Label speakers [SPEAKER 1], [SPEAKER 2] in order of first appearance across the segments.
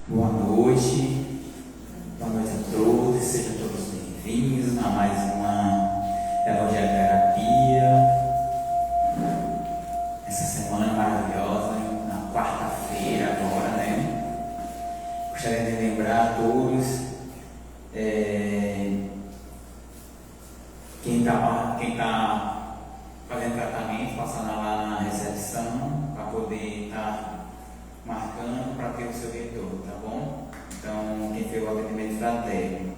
[SPEAKER 1] Boa noite a todos, sejam todos bem-vindos a mais uma Evangelho Terapia. Essa semana maravilhosa, na quarta-feira agora, né? Gostaria de lembrar a todos, quem está fazendo tratamento, passando lá na recepção, para poder estar marcando para ter o seu retorno, tá bom? Então, quem fez o atendimento fraterno.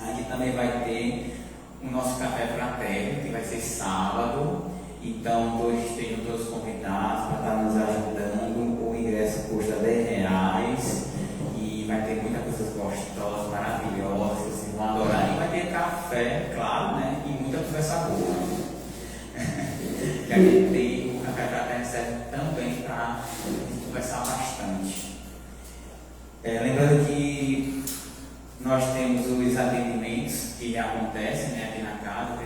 [SPEAKER 1] Aqui também vai ter o nosso café fraterno, que vai ser sábado. Então, estejam todos convidados para estar nos ajudando. O ingresso custa R$10 e vai ter muitas coisas gostosas, maravilhosas, que vocês vão adorar. E vai ter café, claro, né? E muita conversa boa. Que a gente tem, o café fraterno serve também para conversar bastante. Lembrando que nós temos os atendimentos que já acontecem, né, aqui na casa,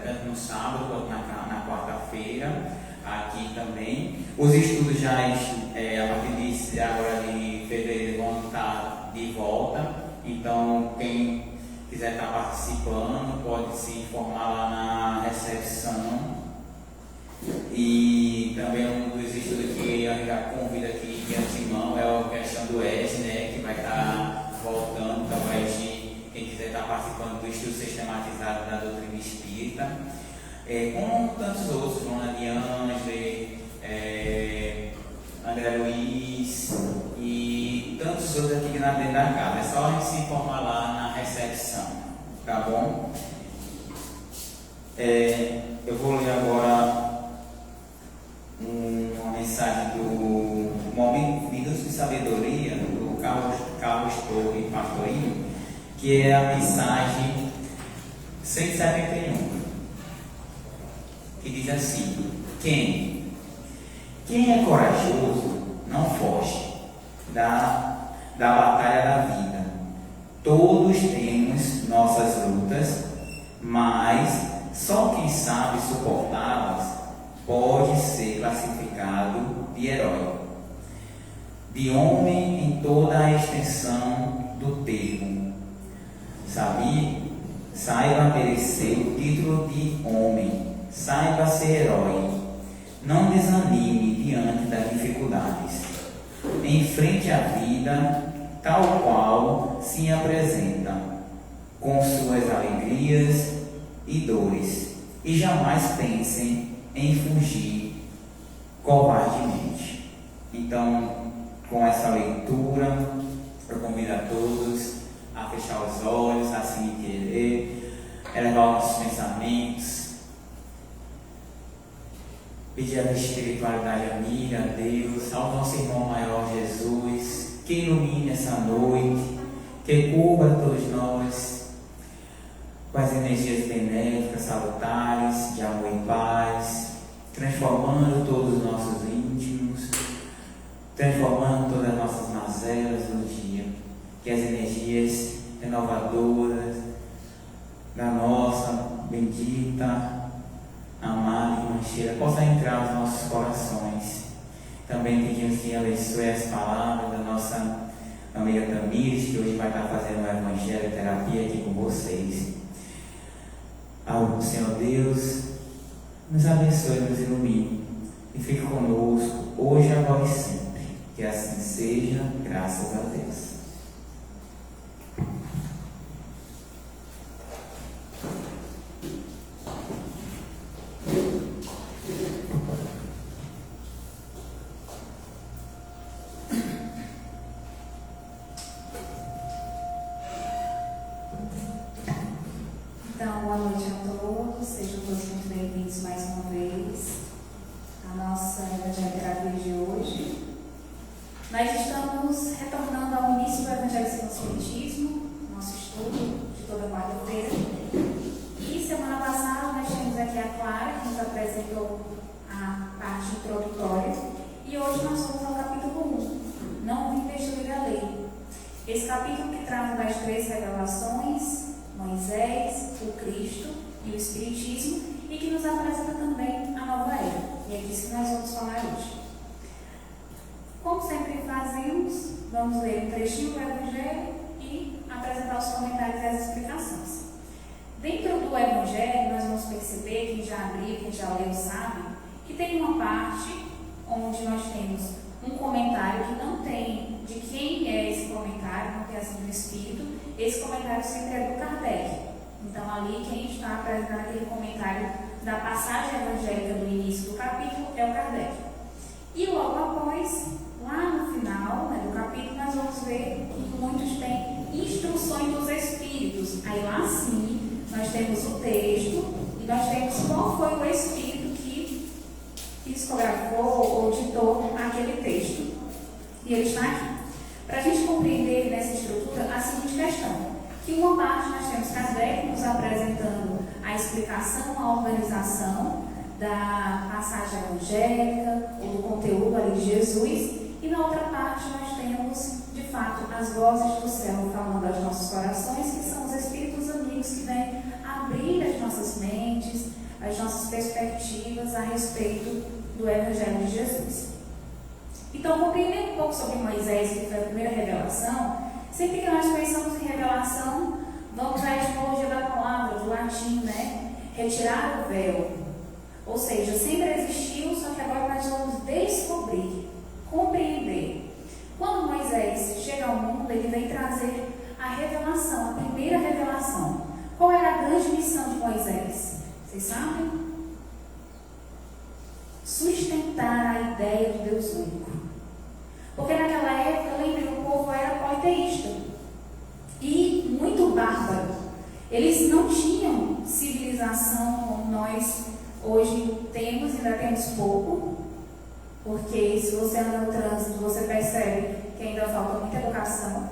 [SPEAKER 1] tanto no sábado quanto na quarta-feira, aqui também. Os estudos já, a partir de agora de fevereiro, vão estar de volta. Então, quem quiser estar participando, pode se informar lá na recepção. E também um dos estudos que eu já convido aqui de antemão é a questão do S, né, que vai estar voltando através de quem quiser estar participando do estudo sistematizado da doutrina espírita, como tantos outros, Dona Diângela, André Luiz e tantos outros aqui dentro da casa. É só a gente se informar lá na recepção, tá bom? Eu vou ler agora uma mensagem do Minutos de Sabedoria, do Carlos Torre Pastorinho, que é a mensagem 171, que diz assim: Quem é corajoso não foge da batalha da vida. Todos temos nossas lutas, mas só quem sabe suportá-las pode ser classificado de herói, de homem em toda a extensão do termo. Saiba merecer o título de homem, saiba ser herói. Não desanime diante das dificuldades. Enfrente a vida tal qual se apresenta, com suas alegrias e dores, e jamais pensem em fugir covardemente. Então, com essa leitura, eu convido a todos a fechar os olhos, a se querer, elevar os nossos pensamentos, pedir a espiritualidade amiga, a Deus, ao nosso irmão maior Jesus, que ilumine essa noite, que cubra todos nós com as energias benéficas, salutares, de amor e paz, transformando todos os nossos íntimos, transformando todas as nossas mazelas do dia, que as energias renovadoras da nossa bendita, amada e mancheira possam entrar nos nossos corações. Também pedimos que abençoe as palavras da nossa amiga Tamires, que hoje vai estar fazendo uma Evangelho Terapia aqui com vocês. Ao Senhor Deus, nos abençoe, nos ilumine e fique conosco hoje, agora e sempre. Que assim seja, graças a Deus.
[SPEAKER 2] Então, boa noite a todos, sejam todos muito bem-vindos mais uma vez à nossa Evangelho Terapia de hoje. Nós estamos retornando ao início do Evangelho segundo o Espiritismo, nosso estudo de toda quarta-feira. E semana passada nós tínhamos aqui a Clara, que nos apresentou a parte introdutória, e hoje nós vamos ao capítulo 1, Não vim destruir a lei. Esse capítulo que trata das 3 revelações, Moisés, o Cristo e o Espiritismo, e que nos apresenta também a nova era. E é disso que nós vamos falar hoje. Como sempre fazemos, vamos ler um trechinho do Evangelho e apresentar os comentários e as explicações. Dentro do Evangelho, nós vamos perceber, quem já abriu, quem já leu sabe, que tem uma parte onde nós temos um comentário que não tem de quem é esse comentário, não tem assim do Espírito. Esse comentário sempre é do Kardec. Então, ali, quem está apresentando aquele comentário da passagem evangélica do início do capítulo é o Kardec. E logo após, lá no final, né, do capítulo, nós vamos ver que muitos têm instruções dos Espíritos. Aí lá sim, nós temos o texto e nós temos qual foi o Espírito que psicografou ou ditou aquele texto. E ele está aqui. Para a gente compreender nessa estrutura a seguinte questão, que uma parte nós temos Kardec nos apresentando a explicação, a organização da passagem evangélica ou do conteúdo ali de Jesus, e na outra parte nós temos, de fato, as vozes do céu falando aos nossos corações, que são os Espíritos amigos que vêm abrir as nossas mentes, as nossas perspectivas a respeito do Evangelho de Jesus. Então, compreendendo um pouco sobre Moisés, que foi a primeira revelação, sempre que nós pensamos em revelação, vamos à etimologia da palavra, do latim, né? Retirar o véu. Ou seja, sempre existiu, só que agora nós vamos descobrir, compreender. Quando Moisés chega ao mundo, ele vem trazer a revelação, a primeira revelação. Qual era a grande missão de Moisés? Vocês sabem? Sustentar a ideia do Deus único. Porque naquela época, lembrem, o povo era politeísta e muito bárbaro. Eles não tinham civilização como nós hoje temos, ainda temos pouco, porque se você anda no trânsito, você percebe que ainda falta muita educação.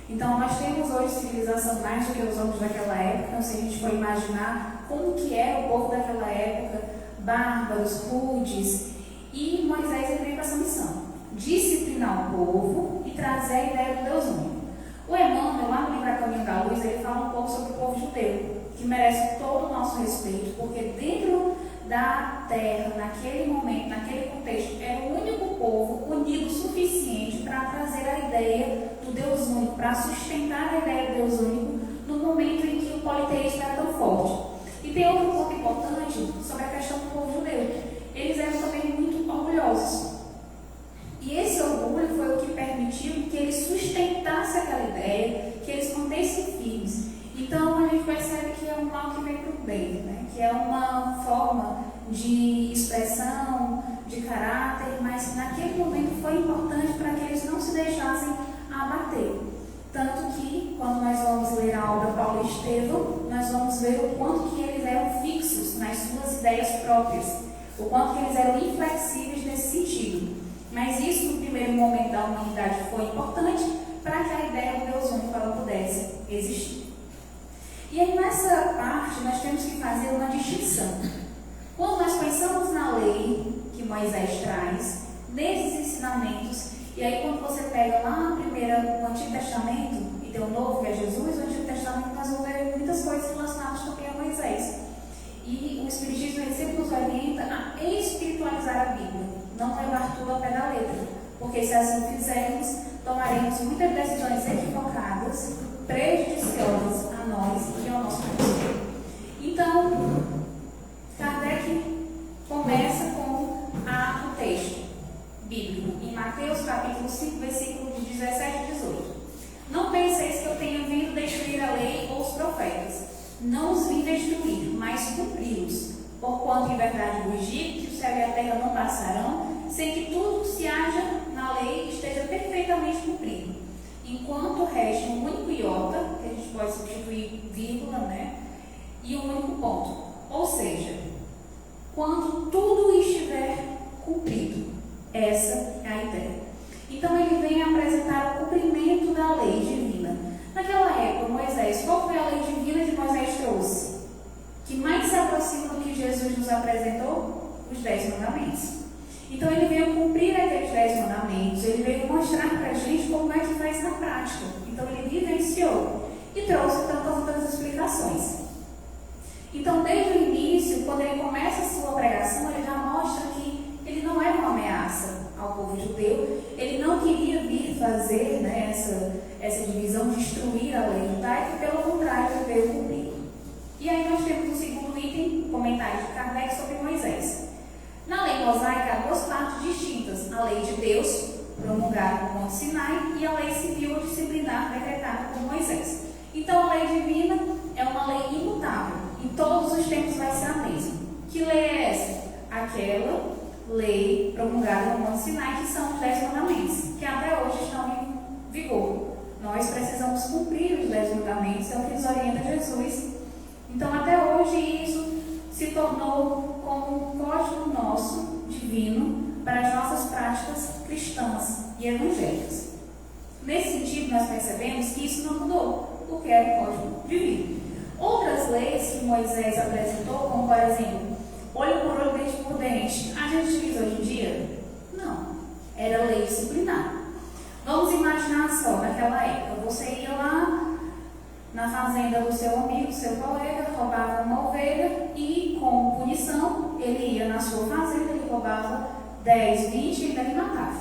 [SPEAKER 2] Então, nós temos hoje civilização mais do que os homens daquela época. Então, se a gente for imaginar como que era o povo daquela época, bárbaros, rudes, e Moisés veio com essa missão, disciplinar o povo e trazer a ideia do Deus único. O Emmanuel, lá no livro A Caminho da Luz, ele fala um pouco sobre o povo judeu, que merece todo o nosso respeito, porque dentro da terra, naquele momento, naquele contexto, era o único povo unido o suficiente para trazer a ideia do Deus único, para sustentar a ideia do Deus único no momento em que o politeísmo era tão forte. E tem outro ponto importante sobre a questão do povo judeu. Eles eram também muito orgulhosos. E esse orgulho foi o que permitiu que eles sustentassem aquela ideia, que eles mantessem firmes. Então a gente percebe que é um mal que vem para o bem, né? Que é uma forma de expressão, de caráter, mas naquele momento foi importante para que eles não se deixassem abater. Tanto que, quando nós vamos ler a obra Paulo e Estevão, nós vamos ver o quanto que eles eram fixos nas suas ideias próprias, o quanto que eles eram inflexíveis nesse sentido. Mas isso, no primeiro momento da humanidade, foi importante para que a ideia do Deus único ela pudesse existir. E aí, nessa parte, nós temos que fazer uma distinção. Quando nós pensamos na lei que Moisés traz, nesses ensinamentos, e aí quando você pega lá no Antigo Testamento, e tem o Novo, que é Jesus, o Antigo Testamento nós vamos ver muitas coisas relacionadas também a Moisés. E o Espiritismo ele sempre nos orienta a espiritualizar a Bíblia, não levar tudo ao pé da letra, porque se assim fizermos, tomaremos muitas decisões equivocadas, prejudiciosas a nós e ao nosso povo. Então, Kardec começa com o texto bíblico, em Mateus capítulo 5, versículo de 17 e 18. Não penseis que eu tenha vindo destruir a lei ou os profetas. Não os vim destruir, mas cumpri-los. Porquanto em verdade vos digo que o céu e a terra não passarão, sem que tudo que se haja na lei esteja perfeitamente cumprido. Enquanto resta um único iota, que a gente pode substituir vírgula, né? E um único ponto. Ou seja, quando tudo estiver cumprido. Essa é a ideia. Então ele vem apresentar o cumprimento da lei divina. Naquela época, Moisés, qual foi a lei divina que Moisés trouxe? Que mais se aproxima do que Jesus nos apresentou? Os 10 mandamentos. Então ele veio cumprir aqueles 10 mandamentos, ele veio mostrar para a gente como é que faz na prática. Então ele vivenciou e trouxe tantas outras explicações. Então desde o início, quando ele começa a sua pregação, ele já mostra que ele não é uma ameaça ao povo judeu, ele não queria vir fazer, né, essa divisão, destruir a lei judaica, pelo contrário, ele veio cumprir. E aí nós temos o segundo item, comentário de Kardec sobre Moisés. Na lei mosaica há duas partes distintas: a lei de Deus, promulgada no Monte Sinai, e a lei civil ou disciplinar, decretada por Moisés. Então, a lei divina é uma lei imutável. Em todos os tempos vai ser a mesma. Que lei é essa? Aquela lei promulgada no Monte Sinai, que são os 10 mandamentos, que até hoje estão em vigor. Nós precisamos cumprir os 10 mandamentos, é o que nos orienta Jesus. Então, até hoje, isso se tornou como um código nosso, divino, para as nossas práticas cristãs e evangélicas. Nesse sentido, nós percebemos que isso não mudou, porque era o código divino. Outras leis que Moisés apresentou, como por exemplo, olho por olho, dente por dente, a gente utiliza hoje em dia? Não. Era lei disciplinar. Vamos imaginar só, naquela época, você ia lá na fazenda do seu amigo, do seu colega, roubava uma ovelha e, como punição, ele ia na sua fazenda, ele roubava 10, 20 e ainda lhe matava.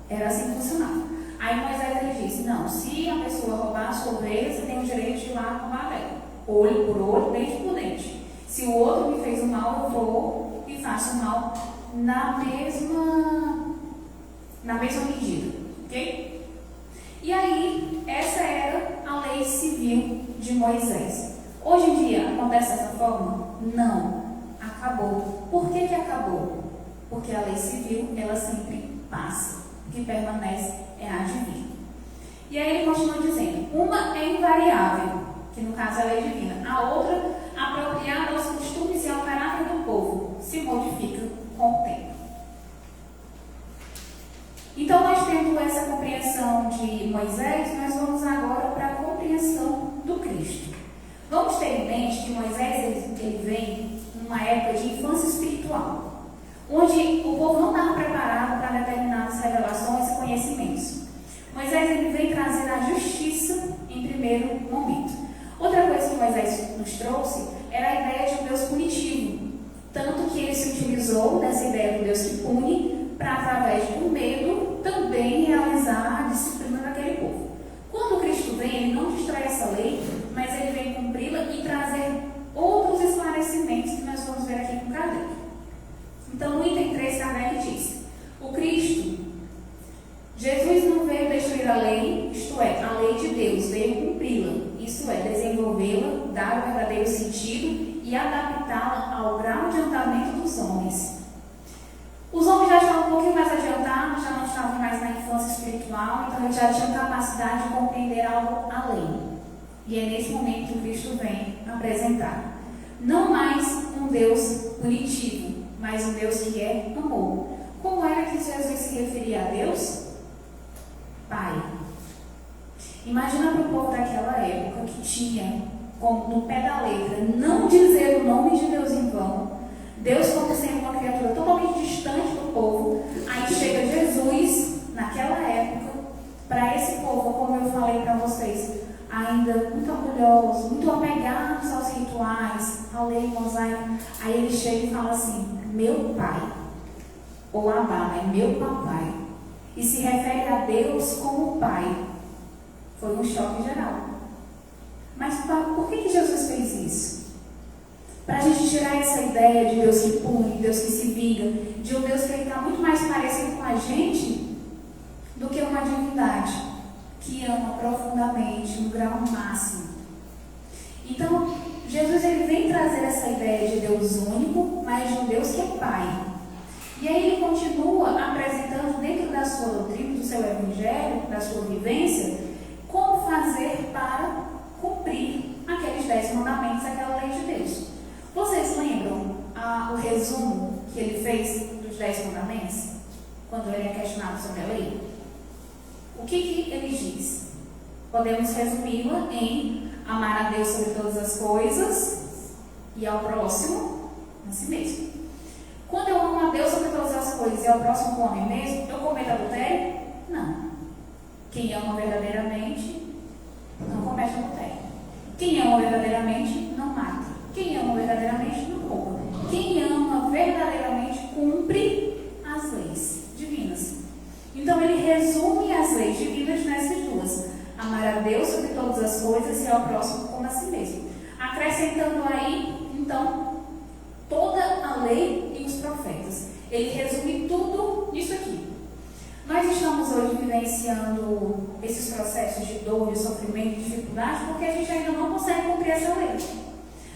[SPEAKER 2] Era assim que funcionava. Aí Moisés ele disse: não, se a pessoa roubar a sua ovelha, você tem o direito de ir lá roubar ela. Olho por olho, dente por dente. Se o outro me fez o mal, eu vou e faço o mal na mesma medida. Ok? E aí, essa era a lei civil de Moisés. Hoje em dia, acontece dessa forma? Não. Acabou. Por que acabou? Porque a lei civil, ela sempre passa. O que permanece é a divina. E aí ele continua dizendo: uma é invariável, que no caso é a lei divina. A outra, apropriada aos costumes e ao caráter do povo, se modifica com o tempo. Então, nós tendo essa compreensão de Moisés, nós vamos agora para a compreensão do Cristo. Vamos ter em mente que Moisés ele vem numa época de infância espiritual, onde o povo não estava preparado para determinadas revelações e conhecimentos. Moisés ele vem trazer a justiça em primeiro momento. Outra coisa que Moisés nos trouxe era a ideia de um Deus punitivo, tanto que ele se utilizou dessa ideia do Deus que pune para, através do medo, também realizar a disciplina daquele povo. Quando Cristo vem, ele não destrói essa lei, mas ele vem cumpri-la e trazer outros esclarecimentos que nós vamos ver aqui com Kardec. Então, no item 3, Kardec diz: o Cristo, Jesus não veio destruir a lei, isto é, a lei de Deus, veio cumpri-la, isso é, desenvolvê-la, dar o verdadeiro sentido e adaptá-la ao grau de andamento dos homens. Os homens já estavam um pouquinho mais adiantados, já não estavam mais na infância espiritual, então eles já tinham capacidade de compreender algo além. E é nesse momento que o Cristo vem apresentar não mais um Deus punitivo, mas um Deus que é amor. Como era que Jesus se referia a Deus? Pai. Imagina para o povo daquela época que tinha como no pé da letra não dizer o nome de Deus em vão, Deus como sendo uma criatura totalmente distante do povo. Aí chega Jesus, naquela época, para esse povo, como eu falei para vocês, ainda muito orgulhosos, muito apegados aos rituais, à lei mosaica. Aí ele chega e fala assim: meu pai, ou Abá, né? Meu papai. E se refere a Deus como pai. Foi um choque geral. Mas por que Jesus fez isso? Para a gente tirar essa ideia de Deus que pune, Deus que se vinga, de um Deus que está muito mais parecido com a gente do que uma divindade que ama profundamente, no grau máximo. Então, Jesus ele vem trazer essa ideia de Deus único, mas de um Deus que é Pai. E aí ele continua apresentando dentro da sua doutrina, do seu evangelho, da sua vivência, como fazer para cumprir aqueles 10 mandamentos, aquela lei de Deus. Vocês lembram o resumo que ele fez dos 10 mandamentos? Quando ele é questionado sobre a lei? O que ele diz? Podemos resumi-la em amar a Deus sobre todas as coisas e ao próximo a si mesmo. Quando eu amo a Deus sobre todas as coisas e ao próximo como a mim mesmo, eu cometo adultério? Não. Quem ama verdadeiramente não comete adultério. Quem ama verdadeiramente não mata. Quem ama verdadeiramente não rouba. Quem ama verdadeiramente cumpre as leis divinas. amar a Deus sobre todas as coisas e ao próximo como a si mesmo. Acrescentando aí, então, toda a lei e os profetas. Ele resume tudo nisso aqui. Nós estamos hoje vivenciando esses processos de dor, de sofrimento, de dificuldade, porque a gente ainda não consegue cumprir essa lei.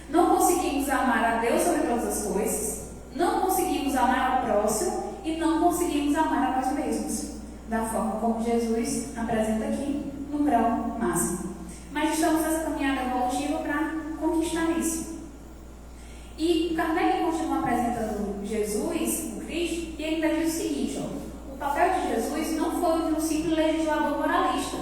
[SPEAKER 2] Não conseguimos amar a Deus sobre todas as coisas, não conseguimos amar ao próximo e não conseguimos amar a nós mesmos, da forma como Jesus apresenta aqui no grau máximo. Mas estamos nessa caminhada evolutiva para conquistar isso. E Kardec continua apresentando Jesus, o Cristo, e ele ainda diz o seguinte: o papel de Jesus não foi o de um simples legislador moralista,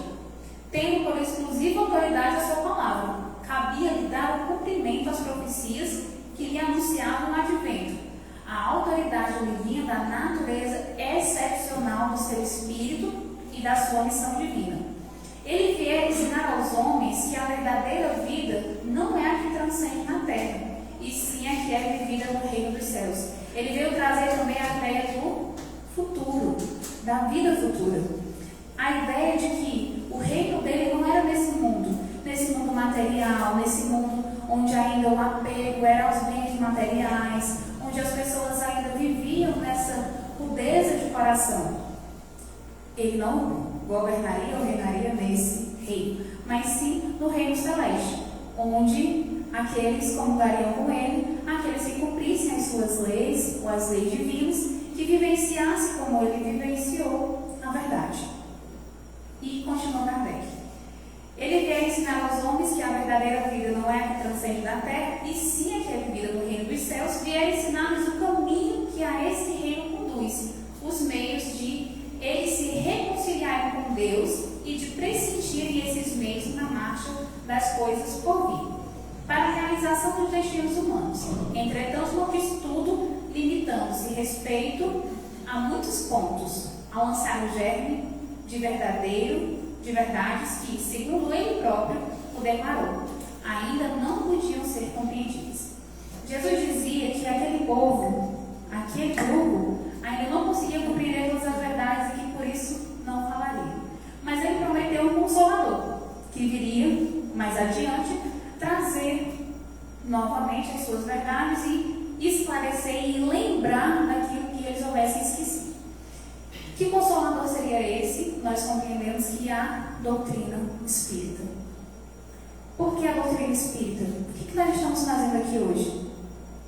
[SPEAKER 2] tendo por exclusiva autoridade a sua palavra. Cabia-lhe dar o cumprimento às profecias que lhe anunciavam o advento. A autoridade lhe vinha da natureza excepcional do seu espírito e da sua missão divina. Ele veio ensinar aos homens que a verdadeira vida não é a que transcende na terra, e sim a que é vivida no reino dos céus. Ele veio trazer também a ideia do futuro, da vida futura. A ideia de que o reino dele não era nesse mundo material, nesse mundo onde ainda o apego era aos bens materiais, onde as pessoas ainda viviam nessa rudeza de coração. Ele não governaria ou reinaria nesse reino, mas sim no reino celeste, onde aqueles comungariam com ele, aqueles que cumprissem as suas leis, ou as leis divinas, que vivenciassem como ele vivenciou a verdade. E continua Kardec. Ele veio ensinar aos homens que a verdadeira vida não é a que transcende da terra, e sim a que é vivida no reino dos céus, veio ensinar-nos o caminho que a esse reino conduz, os meios de eles se reconciliarem com Deus e de pressentirem esses meios na marcha das coisas por vir, para a realização dos destinos humanos. Entretanto, não quis tudo, limitando-se respeito a muitos pontos, a lançar o germe de verdades que, segundo ele próprio o declarou, ainda não podiam ser compreendidas. Jesus dizia que aquele povo, aquele grupo, ainda não conseguia compreender todas as verdades e que por isso não falaria. Mas ele prometeu um consolador, que viria mais adiante trazer novamente as suas verdades e esclarecer e lembrar daquilo que eles houvessem esquecido. Que consolador seria esse? Nós compreendemos que a doutrina espírita. Por que a doutrina espírita? O que nós estamos fazendo aqui hoje?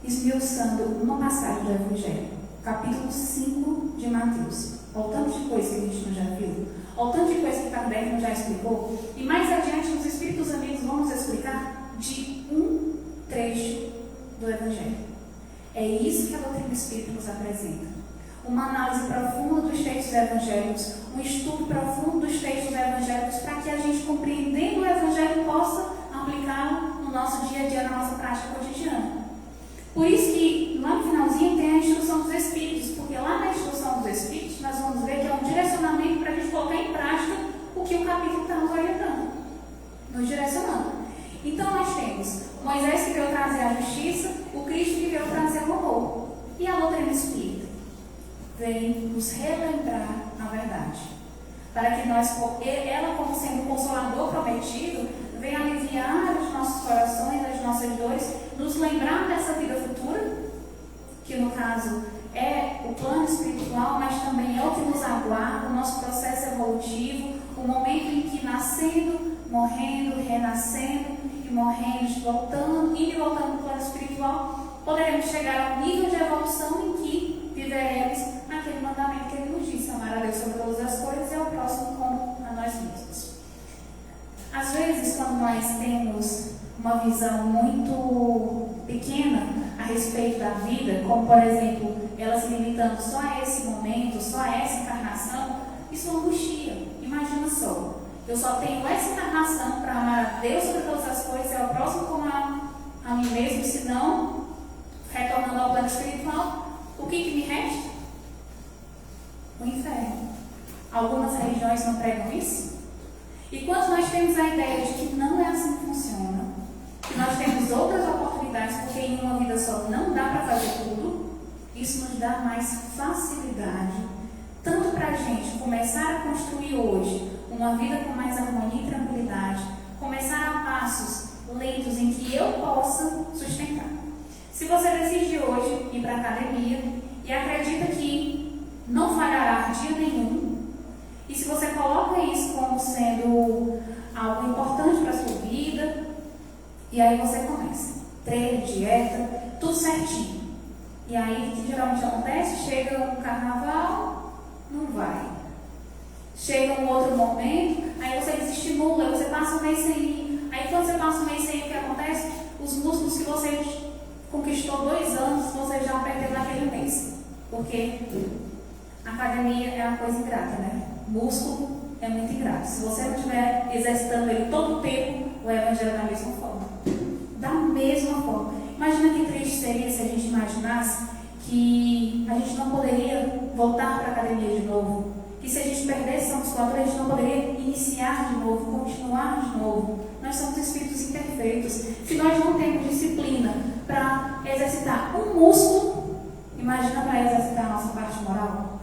[SPEAKER 2] Esmiuçando uma passagem do Evangelho, capítulo 5 de Mateus. Olha o tanto de coisa que a gente não já viu, olha o tanto de coisa que Kardec não já explicou, e mais adiante os Espíritos Amigos vão nos explicar de um trecho do Evangelho. É isso que a doutrina espírita nos apresenta. Uma análise profunda dos textos evangélicos, um estudo profundo dos textos evangélicos, para que a gente, compreendendo o Evangelho, possa aplicá-lo no nosso dia a dia, na nossa prática cotidiana. Por isso que lá no finalzinho tem a instrução dos Espíritos, porque lá na instrução dos Espíritos nós vamos ver que é um direcionamento para a gente colocar em prática o que o capítulo está nos orientando, nos direcionando. Então nós temos Moisés que veio trazer a justiça, o Cristo que veio trazer o amor, e a doutrina espírita vem nos relembrar a verdade, para que nós, ela como sendo o consolador prometido, venha aliviar os nossos corações, as nossas dores, nos lembrar dessa vida futura, que no caso é o plano espiritual, mas também é o que nos aguarda, o nosso processo evolutivo, o momento em que nascendo, morrendo, renascendo e morrendo, voltando, indo e voltando no plano espiritual, poderemos chegar ao nível de evolução em que viveremos aquele mandamento que ele nos disse: amar a Deus sobre todas as coisas e ao próximo como a nós mesmos. Às vezes, quando nós temos uma visão muito pequena a respeito da vida, como por exemplo, ela se limitando só a esse momento, só a essa encarnação, isso angustia. Imagina só, eu só tenho essa encarnação para amar a Deus sobre todas as coisas e ao próximo como a mim mesmo, senão, retornando ao plano espiritual, o que me resta? O inferno. Algumas religiões não pregam isso? E quando nós temos a ideia de que não é assim que funciona, que nós temos outras oportunidades, porque em uma vida só não dá para fazer tudo, isso nos dá mais facilidade, tanto para a gente começar a construir hoje uma vida com mais harmonia e tranquilidade, começar a passos lentos em que eu possa sustentar. Se você decide hoje ir para a academia e acredita que não falhará dia nenhum, e se você coloca isso como sendo algo importante para a sua vida, e aí você começa, treino, dieta, tudo certinho. E aí, o que geralmente acontece? Chega um carnaval, não vai. Chega um outro momento, aí você desestimula, aí você passa um mês sem ir. Aí quando você passa um mês sem ir, o que acontece? Os músculos que você conquistou 2 anos, você já perdeu naquele mês. Porque a academia é uma coisa ingrata, né? Músculo é muito ingrato. Se você não estiver exercitando ele todo o tempo, o evangelho é da mesma forma. Da mesma forma. Imagina que triste seria se a gente imaginasse que a gente não poderia voltar para a academia de novo. Que se a gente perdesse essa musculatura, a gente não poderia iniciar de novo, continuar de novo. Nós somos espíritos imperfeitos. Se nós não temos disciplina para exercitar um músculo, imagina para exercitar a nossa parte moral.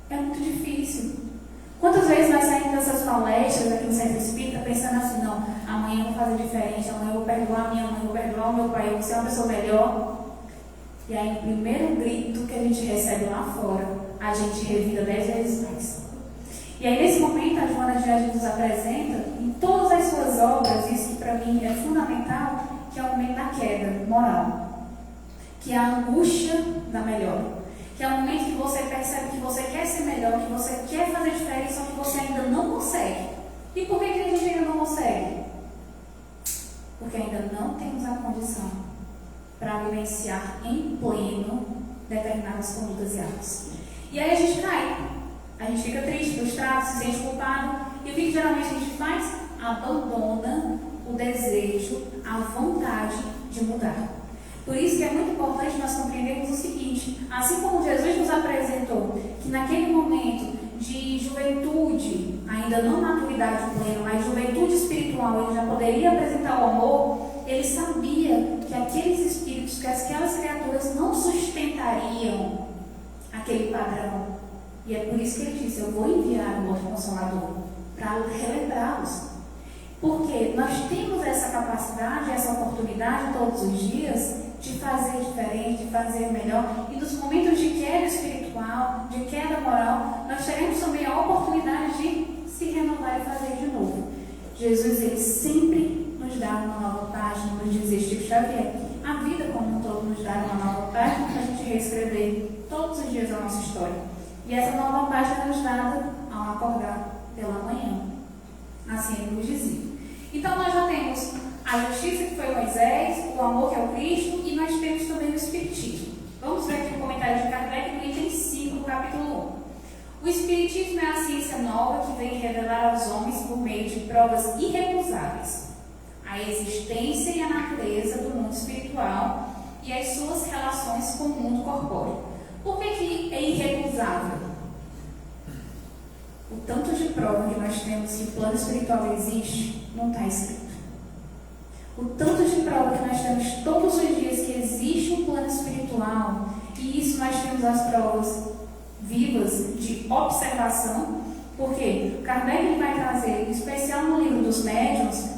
[SPEAKER 2] É muito difícil. Quantas vezes nós saímos dessas palestras aqui no Centro Espírita pensando assim, não, amanhã eu vou fazer diferente, amanhã eu vou perdoar a minha mãe, eu vou perdoar o meu pai, eu vou ser uma pessoa melhor. E aí, o primeiro grito que a gente recebe lá fora, a gente revida 10 vezes mais. E aí, nesse momento, a Joana de Anjos nos apresenta, em todas as suas obras, isso que para mim é fundamental, que é o momento da queda moral, que é a angústia da melhora. Que é o momento que você percebe que você quer ser melhor, que você quer fazer diferente, só que você ainda não consegue. E por que a gente ainda não consegue? Porque ainda não temos a condição para vivenciar em pleno determinadas condutas e atos. E aí a gente cai. A gente fica triste, frustrado, se sente culpado. E o que geralmente a gente faz? Abandona o desejo, a vontade de mudar. Por isso que é muito importante nós compreendermos o seguinte: assim como Jesus nos apresentou que naquele momento de juventude, ainda não maturidade plena, mas juventude espiritual, ele já poderia apresentar o amor, ele sabia que aqueles espíritos, que aquelas criaturas não sustentariam aquele padrão. E é por isso que ele disse: eu vou enviar um outro Consolador para relembrá-los. Porque nós temos essa capacidade, essa oportunidade todos os dias de fazer diferente, de fazer melhor. E nos momentos de queda espiritual, de queda moral, nós teremos também a oportunidade de se renovar e fazer de novo. Jesus, ele sempre nos dá uma nova página, nos diz Chico Xavier. A vida como um todo nos dá uma nova página para a gente reescrever todos os dias a nossa história. E essa nova página nos dada ao acordar pela manhã. Assim ele nos dizia. Então nós já temos a justiça, que foi Moisés, o amor, que é o Cristo, e nós temos também o Espiritismo. Vamos ver aqui o comentário de Kardec no item 5 do capítulo 1. O Espiritismo é a ciência nova que vem revelar aos homens, por meio de provas irrecusáveis, a existência e a natureza do mundo espiritual e as suas relações com o mundo corpóreo. Por que é irrecusável? O tanto de prova que nós temos que o plano espiritual existe, não está escrito. O tanto de prova que nós temos todos os dias que existe um plano espiritual, e isso nós temos as provas vivas de observação, porque Kardec vai trazer, em especial no livro dos médiuns,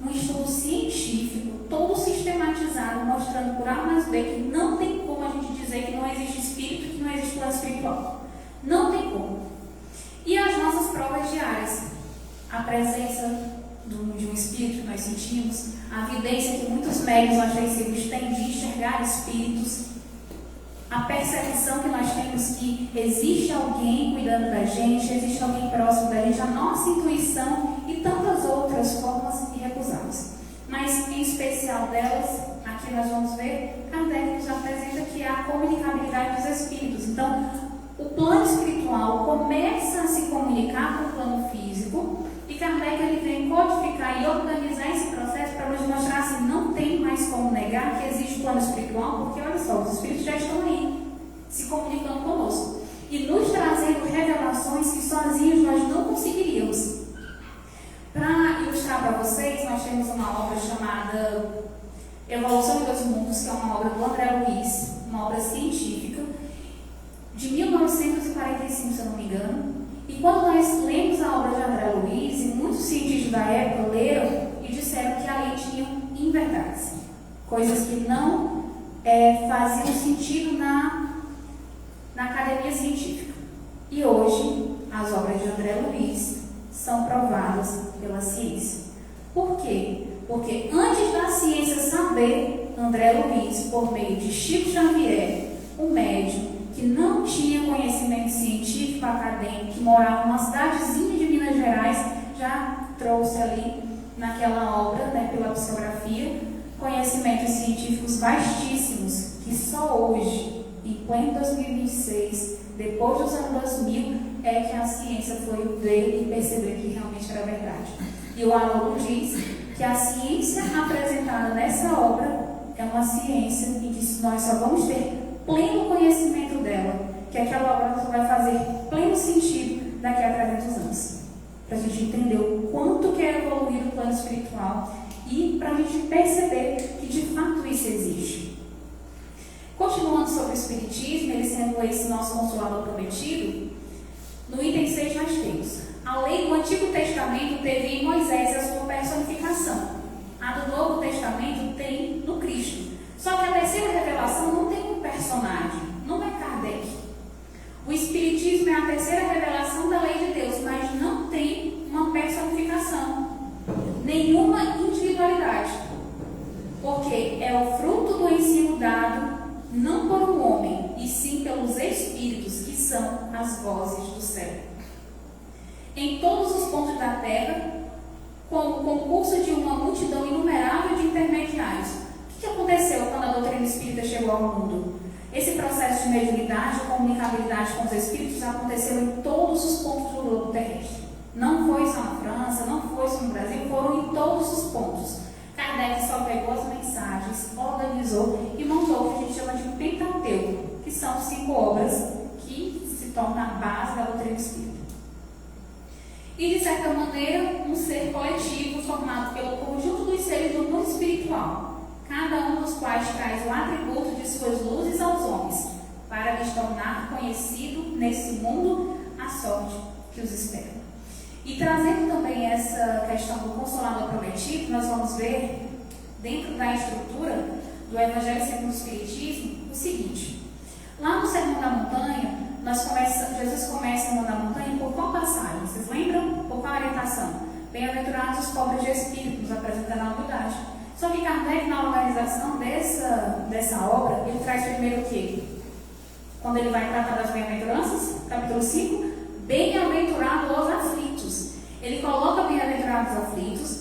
[SPEAKER 2] um estudo científico, todo sistematizado, mostrando por A mais B que não tem como a gente dizer que não existe espírito, que não existe plano espiritual. Não tem como. E as nossas provas diárias, a presença de um espírito que nós sentimos, a evidência que muitos médiuns ofensivos têm de enxergar espíritos, a percepção que nós temos que existe alguém cuidando da gente, existe alguém próximo da gente, a nossa intuição e tantas outras formas irrecusáveis. Mas, em especial delas, aqui nós vamos ver, Kardec nos apresenta que é a comunicabilidade dos espíritos. Então, o plano espiritual começa a se comunicar com o plano físico, e Kardec ele vem codificar e organizar esse processo para nos mostrar assim, não tem mais como negar que existe plano espiritual, porque olha só, os espíritos já estão aí, se comunicando conosco, e nos trazendo revelações que sozinhos nós não conseguiríamos. Para ilustrar para vocês, nós temos uma obra chamada Evolução dos Mundos, que é uma obra do André Luiz, uma obra científica, de 1945, se eu não me engano, E quando nós lemos a obra de André Luiz, e muitos cientistas da época leram e disseram que ali tinham inverdades, coisas que não faziam sentido na academia científica. E hoje, as obras de André Luiz são provadas pela ciência. Por quê? Porque antes da ciência saber, André Luiz, por meio de Chico Xavier, um médium que não tinha conhecimento científico acadêmico, que morava numa cidadezinha de Minas Gerais, já trouxe ali naquela obra, pela psicografia, conhecimentos científicos vastíssimos, que só hoje, em pleno 2026, depois dos anos 2000, é que a ciência foi ver e perceber que realmente era verdade. E o Haroldo diz que a ciência apresentada nessa obra é uma ciência em que nós só vamos ter pleno conhecimento dela, que aquela obra só vai fazer pleno sentido daqui a 300 anos. Para a gente entender o quanto que é evoluído o plano espiritual e para a gente perceber que de fato isso existe. Continuando sobre o Espiritismo, ele sendo esse nosso consolador prometido, no item 6 nós temos: a lei do Antigo Testamento teve em Moisés a sua personificação. A do Novo Testamento tem no Cristo. Só que a terceira revelação não tem um personagem, não é Kardec. O Espiritismo é a terceira revelação da lei de Deus, mas não tem uma personificação, nenhuma individualidade, porque é o fruto do ensino dado não por um homem, e sim pelos Espíritos, que são as vozes do céu. Em todos os pontos da terra, com o concurso de uma multidão inumerável de intermediários. O que aconteceu quando a doutrina espírita chegou ao mundo? Esse processo de mediunidade, comunicabilidade com os Espíritos aconteceu em todos os pontos do globo terrestre. Não foi só na França, não foi só no Brasil, foram em todos os pontos. Kardec só pegou as mensagens, organizou e montou o que a gente chama de Pentateuco, que são 5 obras que se tornam a base da doutrina espírita. E, de certa maneira, um ser coletivo formado pelo conjunto dos seres do mundo espiritual, cada um dos quais traz o atributo de suas luzes aos homens, para lhes tornar conhecido nesse mundo a sorte que os espera. E trazendo também essa questão do Consolador Prometido, nós vamos ver, dentro da estrutura do Evangelho segundo o Espiritismo, o seguinte: lá no Sermão da Montanha, Jesus começa o Sermão da Montanha por qual passagem? Vocês lembram? Por qual orientação? Bem-aventurados os pobres de espírito, nos apresentando a humildade. Só que Kardec, na organização dessa obra, ele traz primeiro o quê? Quando ele vai tratar das bem-aventuranças, capítulo 5, bem-aventurados os aflitos. Ele coloca bem-aventurados os aflitos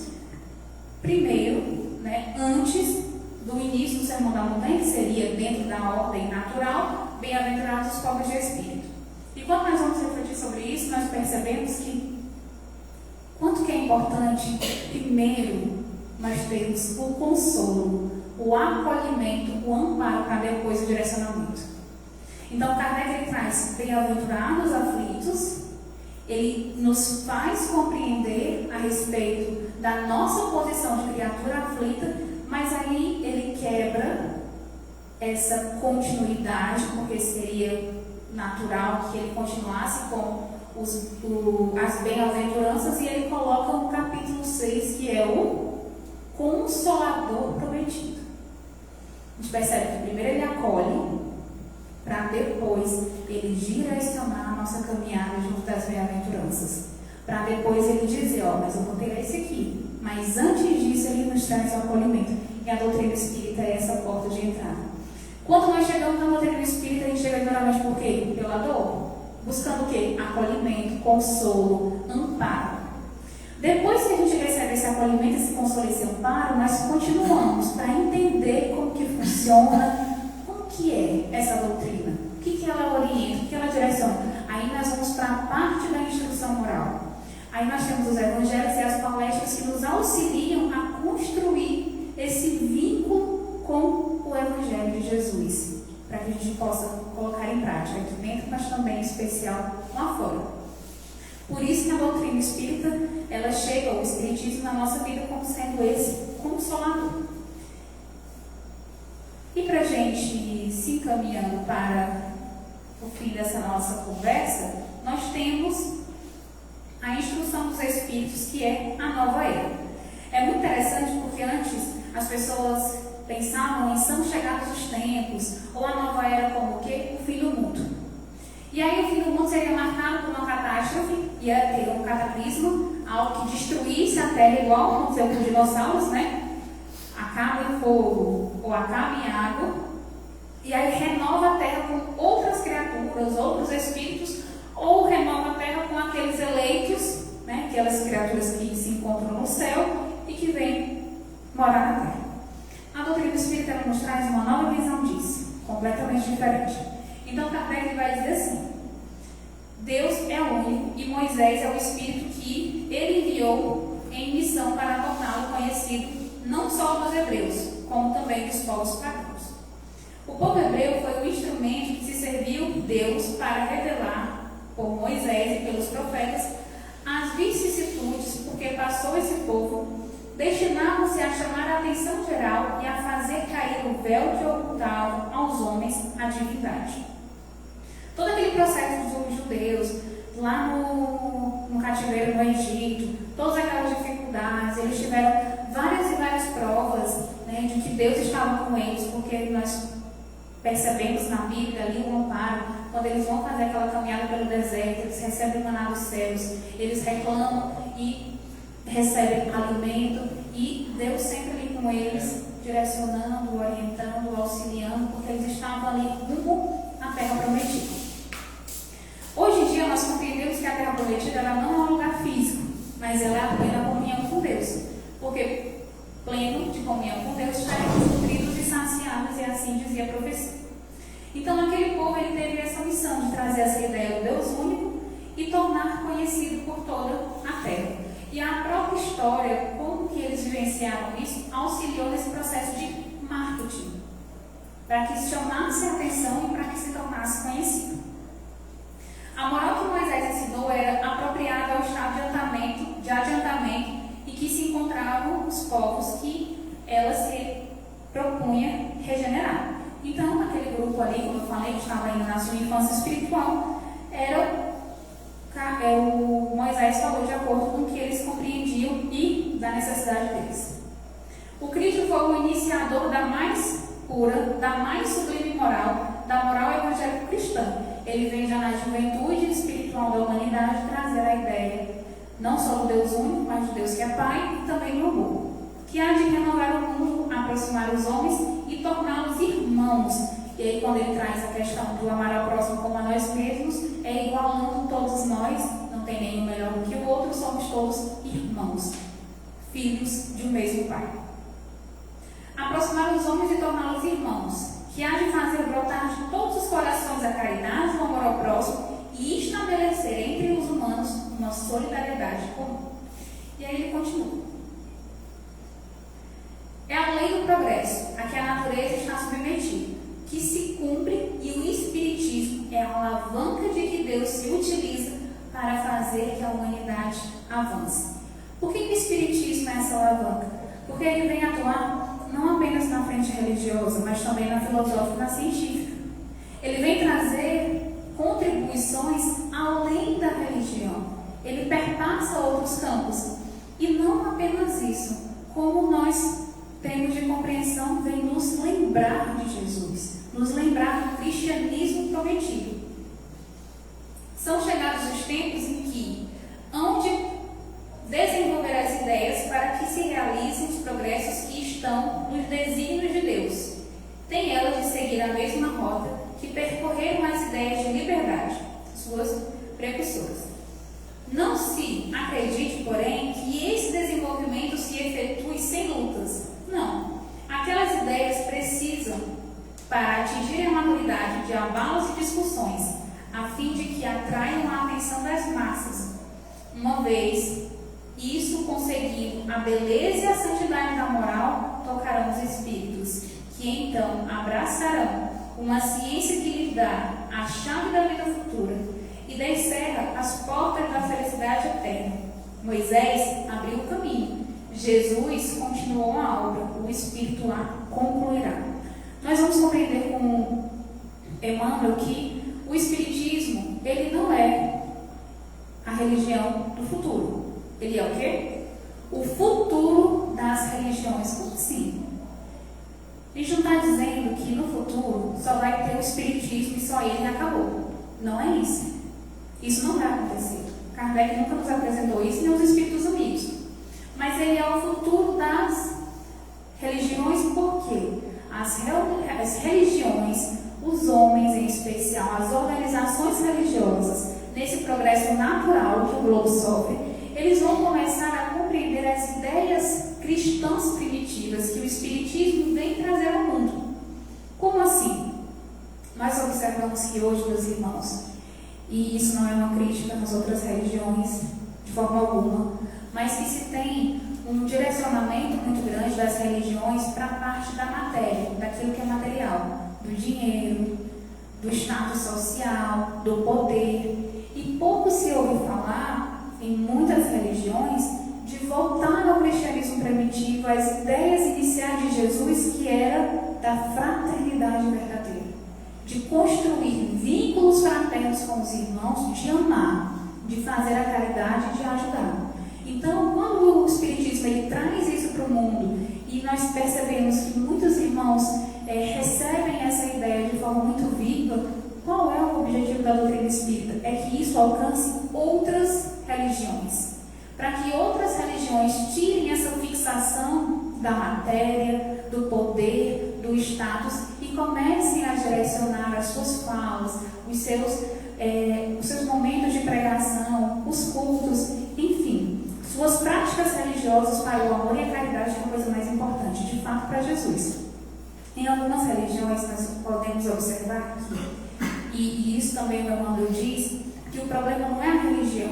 [SPEAKER 2] primeiro, antes do início do Sermão da Montanha, que seria dentro da ordem natural, bem-aventurados os pobres de espírito. E quando nós vamos refletir sobre isso, nós percebemos que quanto que é importante, primeiro, nós termos o consolo, o acolhimento, o amparo para depois o direcionamento. Então, Kardec ele traz bem-aventurados os aflitos, ele nos faz compreender a respeito da nossa posição de criatura aflita, mas aí ele quebra essa continuidade, porque seria natural que ele continuasse com as bem-aventuranças, e ele coloca no capítulo 6, que é o Consolador Prometido. A gente percebe que primeiro ele acolhe, para depois ele direcionar a nossa caminhada junto das bem-aventuranças. Para depois ele dizer, mas eu vou ter esse aqui. Mas antes disso ele nos traz o acolhimento. E a doutrina espírita é essa porta de entrada. Quando nós chegamos na doutrina espírita, a gente chega geralmente por quê? Pela dor. Buscando o quê? Acolhimento, consolo, amparo. Depois que a gente recebe esse acolhimento, esse consolo, esse amparo, nós continuamos para entender como que funciona, como que é essa doutrina, o que ela orienta, o que ela direciona. Aí nós vamos para a parte da instrução moral. Aí nós temos os evangelhos e as palestras que nos auxiliam a construir esse vínculo com o Evangelho de Jesus, para que a gente possa colocar em prática aqui dentro, mas também em especial lá fora. Por isso que a doutrina espírita, ela chega, o espiritismo, na nossa vida como sendo esse consolador. E para a gente se encaminhando para o fim dessa nossa conversa, nós temos a instrução dos Espíritos, que é a nova era. É muito interessante porque antes as pessoas pensavam em são chegados os tempos, ou a nova era como o quê? O fim do mundo. E aí o fim do mundo seria marcado por uma catástrofe, ia ter um cataclismo, algo que destruísse a Terra, igual aconteceu com os dinossauros, né? Acaba em fogo ou acaba em água, e aí renova a Terra com outras criaturas, outros espíritos, ou renova a Terra com aqueles eleitos, né? Aquelas criaturas que se encontram no céu e que vêm morar na Terra. A doutrina espírita nos traz uma nova visão disso, completamente diferente. Então Kardec vai dizer assim: Deus é único e Moisés é o Espírito que ele enviou em missão para torná-lo conhecido não só dos hebreus, como também dos povos pagãos. O povo hebreu foi o instrumento que se serviu Deus para revelar por Moisés e pelos profetas as vicissitudes, porque passou esse povo, destinavam-se a chamar a atenção geral e a fazer cair o véu que ocultava aos homens a divindade. Todo aquele processo dos judeus, lá no cativeiro no Egito, todas aquelas dificuldades, eles tiveram várias e várias provas, né, de que Deus estava com eles, porque nós percebemos na Bíblia ali o amparo, quando eles vão fazer aquela caminhada pelo deserto, eles recebem o maná dos céus, eles reclamam e recebem alimento, e Deus sempre ali com eles, direcionando, orientando, auxiliando, porque eles estavam ali rumo à terra prometida. Hoje em dia nós compreendemos que a terra prometida ela não é um lugar físico, mas ela é a plena comunhão com Deus, porque pleno de comunhão com Deus estaremos nutridos e saciados, e assim dizia a profecia. Então aquele povo ele teve essa missão de trazer essa ideia do Deus único e tornar conhecido por toda a terra. E a própria história, como que eles vivenciaram isso, auxiliou nesse processo de marketing, para que chamasse a atenção e para que se tornasse conhecido. A moral que Moisés ensinou era apropriada ao estado de adiantamento e que se encontravam os povos que ela se propunha regenerar. Então, aquele grupo ali, como eu falei, que estava ainda na sua infância espiritual, o Moisés falou de acordo com o que eles compreendiam e da necessidade deles. O Cristo foi o iniciador da mais pura, da mais sublime moral, da moral evangélico-cristã. Ele vem já na juventude espiritual da humanidade trazer a ideia não só do Deus único, mas do Deus que é Pai e também do amor, que há de renovar o mundo, aproximar os homens e torná-los irmãos. E aí quando ele traz a questão do amar ao próximo como a nós mesmos, é igualando todos nós, não tem nenhum melhor do que o outro, somos todos irmãos, filhos de um mesmo Pai. Aproximar os homens e torná-los irmãos, que há de fazer brotar de todos os corações a caridade, o amor ao próximo e estabelecer entre os humanos uma solidariedade comum. E aí ele continua. É a lei do progresso a que a natureza está submetida, que se cumpre, e o Espiritismo é a alavanca de que Deus se utiliza para fazer que a humanidade avance. Por que o Espiritismo é essa alavanca? Porque ele vem atuar não apenas na frente religiosa, mas também na filosófica e na científica. Ele vem trazer contribuições além da religião. Ele perpassa outros campos. E não apenas isso, como nós temos de compreensão, vem nos lembrar de Jesus, nos lembrar do cristianismo prometido. São chegados os tempos em que hão de desenvolver as ideias para que se realizem os progressos que estão nos desígnios de Deus. Tem elas de seguir a mesma rota que percorreram as ideias de liberdade, suas precursoras. Não se acredite, porém, que esse desenvolvimento se efetue sem lutas. Não. Aquelas ideias precisam, para atingirem a maturidade, de abalos e discussões, a fim de que atraiam a atenção das massas. Uma vez isso conseguindo a beleza e a santidade da moral, tocarão os espíritos, que então abraçarão uma ciência que lhes dá a chave da vida futura e descerra as portas da felicidade eterna. Moisés abriu o caminho, Jesus continuou a obra, o Espírito a concluirá. Nós vamos compreender com Emmanuel que o Espiritismo, ele não é a religião religião do futuro. Ele é o quê? O futuro das religiões. Como assim? A gente não está dizendo que no futuro só vai ter o espiritismo e só ele acabou. Não é isso. Isso não vai acontecer. Kardec nunca nos apresentou isso, nem os espíritos amigos. Mas ele é o futuro das religiões, por quê? As religiões, os homens em especial, as organizações religiosas, nesse progresso natural que o globo sofre, eles vão começar a compreender as ideias cristãs primitivas que o espiritismo vem trazer ao mundo. Como assim? Nós observamos que hoje, meus irmãos, e isso não é uma crítica nas outras religiões de forma alguma, mas que se tem um direcionamento muito grande das religiões para a parte da matéria, daquilo que é material, do dinheiro, do status social, do poder. E pouco se ouve falar, em muitas religiões, de voltar ao cristianismo primitivo, às ideias iniciais de Jesus, que era da fraternidade verdadeira, de construir vínculos fraternos com os irmãos, de amar, de fazer a caridade e de ajudar. Então, quando o Espiritismo ele traz isso para o mundo e nós percebemos que muitos irmãos recebem essa ideia de forma muito viva, qual é o objetivo da doutrina espírita? É que isso alcance outras religiões, para que outras religiões tirem essa fixação da matéria, do poder, do status e comecem a direcionar as suas falas, os seus momentos de pregação, os cultos, enfim, suas práticas religiosas para o amor e a caridade, que é a coisa mais importante, de fato, para Jesus. Em algumas religiões, nós podemos observar e isso também o Emmanuel diz, que o problema não é a religião.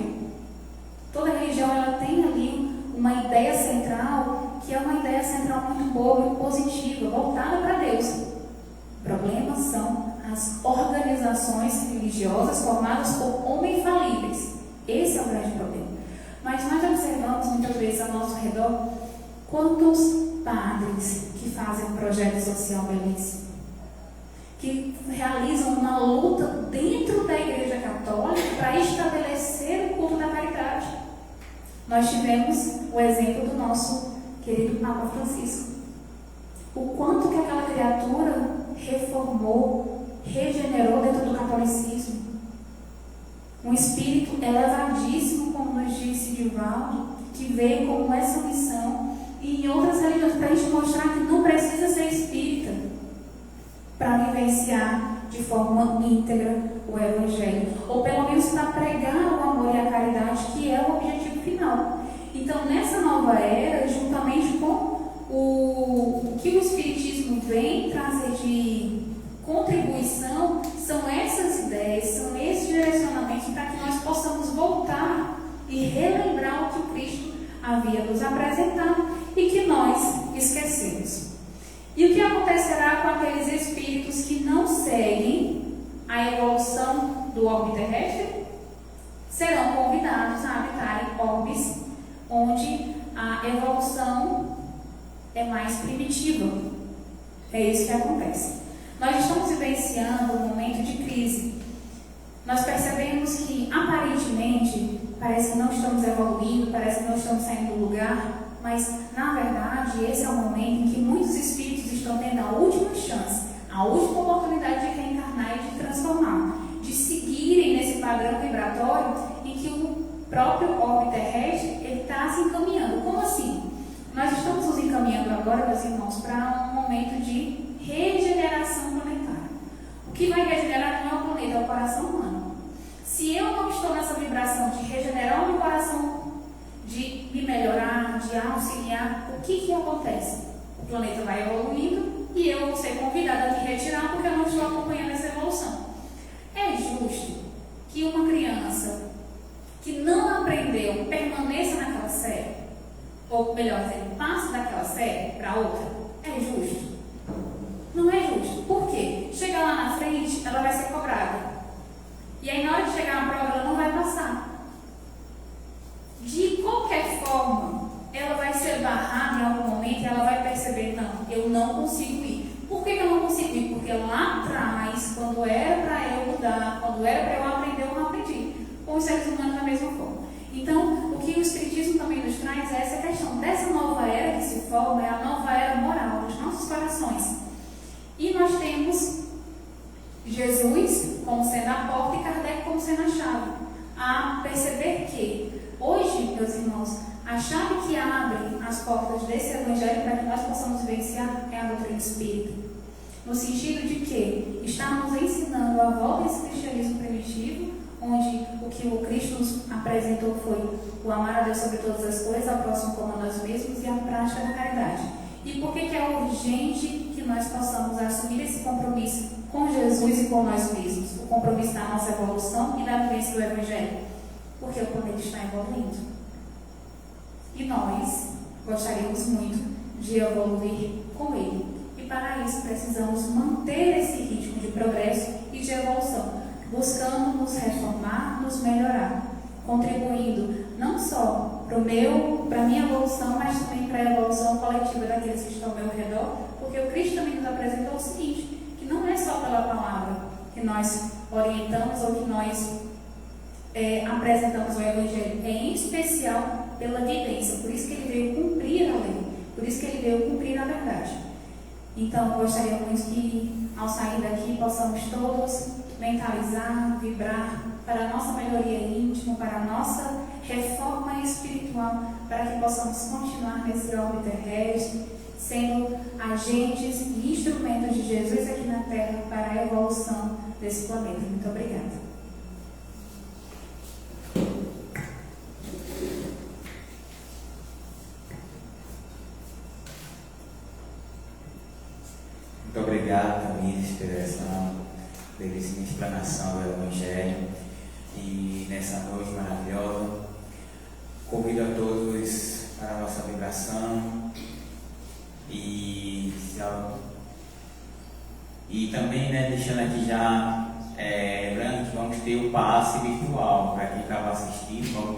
[SPEAKER 2] Toda religião ela tem ali uma ideia central, que é uma ideia central muito boa, muito positiva, voltada para Deus. O problema são as organizações religiosas formadas por homens falíveis. Esse é o grande problema. Mas nós observamos muitas vezes ao nosso redor quantos padres que fazem um projeto social belíssimo, que realizam uma luta dentro da Igreja Católica para estabelecer o culto da caridade. Nós tivemos o exemplo do nosso querido Papa Francisco. O quanto que aquela criatura reformou, regenerou dentro do catolicismo. Um espírito elevadíssimo, como nos disse Divaldo, que veio com essa missão e em outras religiões para a gente mostrar que não precisa ser espírita para vivenciar de forma íntegra o Evangelho, ou pelo menos para pregar o amor e a caridade, que é o objetivo final. Então, nessa nova era, juntamente com o que o Espiritismo vem trazer de contribuição, são essas ideias, são esses direcionamentos para que nós possamos voltar e relembrar o que o Cristo havia nos apresentado e que nós esquecemos. E o que acontecerá com aqueles espíritos que não seguem a evolução do orbe terrestre? Serão convidados a habitarem orbes onde a evolução é mais primitiva. É isso que acontece. Nós estamos vivenciando um momento de crise. Nós percebemos que, aparentemente, parece que não estamos evoluindo, parece que não estamos saindo do lugar, mas, na verdade, esse é o momento em que muitos espíritos estão tendo a última chance, a última oportunidade de reencarnar e de transformar, de seguirem nesse padrão vibratório em que o próprio orbe terrestre está se encaminhando. Como assim? Nós estamos nos encaminhando agora, meus irmãos, para um momento de regeneração planetária. O que vai regenerar não é o planeta, é o coração humano. Se eu não estou nessa vibração de regenerar o meu coração, de me melhorar, de auxiliar, o que acontece? O planeta vai evoluindo e eu vou ser convidada a me retirar porque eu não estou acompanhando essa evolução. É justo que uma criança que não aprendeu permaneça naquela série? Ou melhor dizendo, passe daquela série para outra? É justo? Não é justo. Por quê? Chegar lá na frente, ela vai ser cobrada. E aí na hora de chegar na prova, ela não vai passar. De qualquer forma, ela vai ser barrada em algum momento e ela vai perceber, não, eu não consigo ir. Por que eu não consigo ir? Porque lá atrás, quando era para eu mudar, quando era para eu aprender, eu não aprendi. Com os seres humanos da mesma forma. Então, o que o Espiritismo também nos traz é essa questão dessa nova era que se forma, é a nova era moral dos nossos corações. E nós temos Jesus como sendo a porta e Kardec como sendo a chave. A perceber que, hoje, meus irmãos, a chave que abre as portas desse Evangelho para que nós possamos vivenciar é a doutrina espírita. No sentido de que estamos ensinando a volta desse cristianismo primitivo, onde o que o Cristo nos apresentou foi o amar a Deus sobre todas as coisas, ao próximo como a nós mesmos, e a prática da caridade. E por que é urgente que nós possamos assumir esse compromisso com Jesus e com nós mesmos? O compromisso da nossa evolução e da vivência do Evangelho. Porque o planeta está evoluindo. E nós gostaríamos muito de evoluir com ele. E para isso precisamos manter esse ritmo de progresso e de evolução, buscando nos reformar, nos melhorar, contribuindo não só para a minha evolução, mas também para a evolução coletiva daqueles que estão ao meu redor, porque o Cristo também nos apresentou o seguinte, que não é só pela palavra que nós orientamos ou que nós apresentamos o Evangelho, é em especial pela vivência, por isso que ele veio cumprir a lei, por isso que ele veio cumprir a verdade. Então, gostaríamos que, ao sair daqui, possamos todos mentalizar, vibrar para a nossa melhoria íntima, para a nossa reforma espiritual, para que possamos continuar nesse orbe terrestre, sendo agentes e instrumentos de Jesus aqui na Terra para a evolução desse planeta. Muito obrigada.
[SPEAKER 1] Muito obrigado, Tamires, por essa belíssima explanação do Evangelho. E nessa noite maravilhosa, convido a todos para a nossa vibração e também, deixando aqui já, lembrando que vamos ter o passe virtual para quem estava assistindo.